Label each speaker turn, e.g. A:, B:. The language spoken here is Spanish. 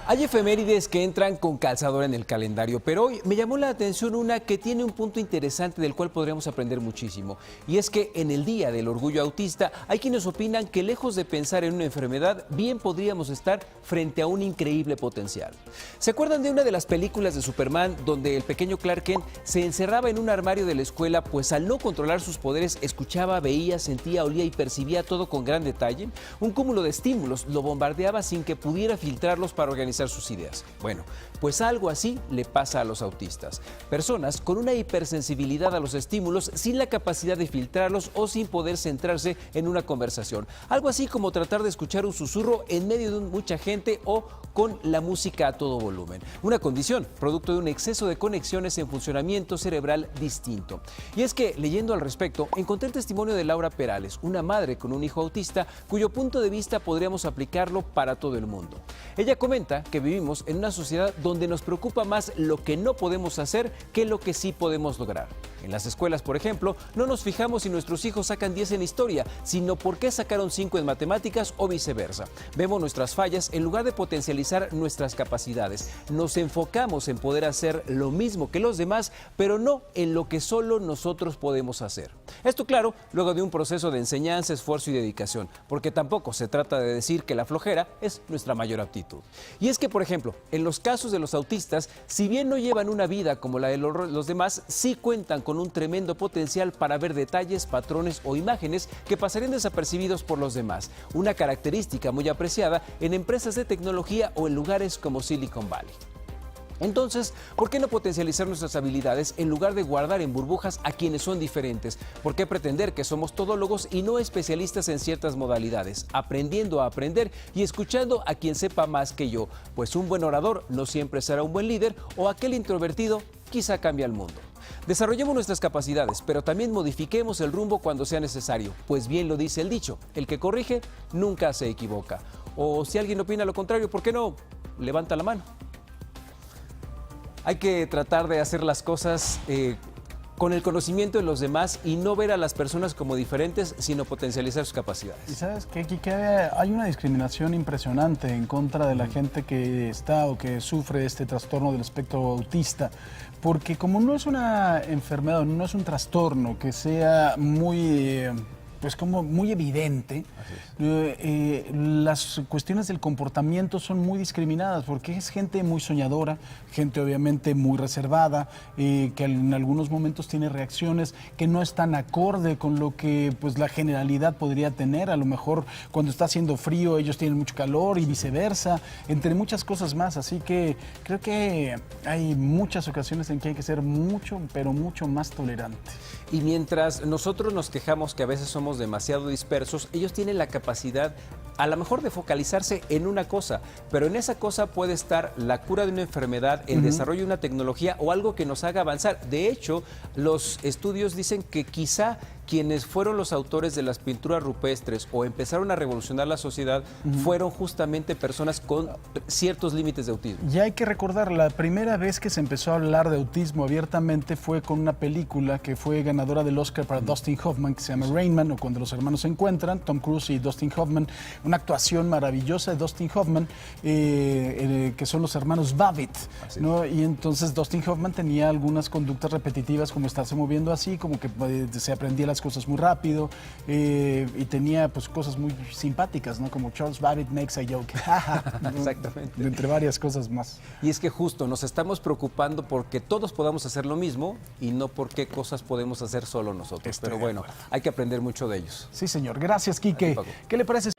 A: Hay efemérides que entran con calzador en el calendario, pero hoy me llamó la atención una que tiene un punto interesante del cual podríamos aprender muchísimo. Y es que en el Día del Orgullo Autista hay quienes opinan que lejos de pensar en una enfermedad, bien podríamos estar frente a un increíble potencial. ¿Se acuerdan de una de las películas de Superman donde el pequeño Clark Kent se encerraba en un armario de la escuela, pues al no controlar sus poderes escuchaba, veía, sentía, olía y percibía todo con gran detalle? Un cúmulo de estímulos lo bombardeaba sin que pudiera filtrarlos para organizar sus ideas. Bueno, pues algo así le pasa a los autistas. Personas con una hipersensibilidad a los estímulos sin la capacidad de filtrarlos o sin poder centrarse en una conversación. Algo así como tratar de escuchar un susurro en medio de mucha gente o con la música a todo volumen. Una condición producto de un exceso de conexiones en funcionamiento cerebral distinto. Y es que, leyendo al respecto, encontré el testimonio de Laura Perales, una madre con un hijo autista, cuyo punto de vista podríamos aplicarlo para todo el mundo. Ella comenta que vivimos en una sociedad donde nos preocupa más lo que no podemos hacer que lo que sí podemos lograr. En las escuelas, por ejemplo, no nos fijamos si nuestros hijos sacan 10 en historia, sino por qué sacaron 5 en matemáticas o viceversa. Vemos nuestras fallas en lugar de potencializar nuestras capacidades. Nos enfocamos en poder hacer lo mismo que los demás, pero no en lo que solo nosotros podemos hacer. Esto, claro, luego de un proceso de enseñanza, esfuerzo y dedicación, porque tampoco se trata de decir que la flojera es nuestra mayor aptitud. Y es que, por ejemplo, en los casos de los autistas, si bien no llevan una vida como la de los demás, sí cuentan con un tremendo potencial para ver detalles, patrones o imágenes que pasarían desapercibidos por los demás. Una característica muy apreciada en empresas de tecnología o en lugares como Silicon Valley. Entonces, ¿por qué no potencializar nuestras habilidades en lugar de guardar en burbujas a quienes son diferentes? ¿Por qué pretender que somos todólogos y no especialistas en ciertas modalidades? Aprendiendo a aprender y escuchando a quien sepa más que yo, pues un buen orador no siempre será un buen líder o aquel introvertido quizá cambie el mundo. Desarrollemos nuestras capacidades, pero también modifiquemos el rumbo cuando sea necesario, pues bien lo dice el dicho, el que corrige nunca se equivoca. O si alguien opina lo contrario, ¿por qué no? Levanta la mano. Hay que tratar de hacer las cosas con el conocimiento de los demás y no ver a las personas como diferentes, sino potencializar sus capacidades.
B: Y sabes que aquí hay una discriminación impresionante en contra de la gente que está o que sufre este trastorno del espectro autista, porque como no es una enfermedad, no es un trastorno que sea muy... pues como muy evidente, las cuestiones del comportamiento son muy discriminadas porque es gente muy soñadora, gente obviamente muy reservada, que en algunos momentos tiene reacciones que no están acorde con lo que pues la generalidad podría tener. A lo mejor cuando está haciendo frío ellos tienen mucho calor y viceversa, entre muchas cosas más. Así que creo que hay muchas ocasiones en que hay que ser mucho, pero mucho más tolerante.
A: Y mientras nosotros nos quejamos que a veces somos demasiado dispersos, ellos tienen la capacidad a lo mejor de focalizarse en una cosa, pero en esa cosa puede estar la cura de una enfermedad, el desarrollo de una tecnología o algo que nos haga avanzar. De hecho, los estudios dicen que quizá quienes fueron los autores de las pinturas rupestres o empezaron a revolucionar la sociedad fueron justamente personas con ciertos límites de autismo.
B: Y hay que recordar, la primera vez que se empezó a hablar de autismo abiertamente fue con una película que fue ganadora del Oscar para Dustin Hoffman, que se llama Rain Man, o Cuando los hermanos se encuentran, Tom Cruise y Dustin Hoffman. Una actuación maravillosa de Dustin Hoffman, que son los hermanos Babbitt, ¿no? Y entonces Dustin Hoffman tenía algunas conductas repetitivas, como estarse moviendo así, como que se aprendía las cosas muy rápido, y tenía pues cosas muy simpáticas, ¿no? Como Charles Babbitt makes a joke.
A: Exactamente.
B: Entre varias cosas más.
A: Y es que justo nos estamos preocupando porque todos podamos hacer lo mismo y no por qué cosas podemos hacer solo nosotros. Pero bueno, hay que aprender mucho de ellos.
B: Sí, señor. Gracias, Quique. ¿Qué le parece?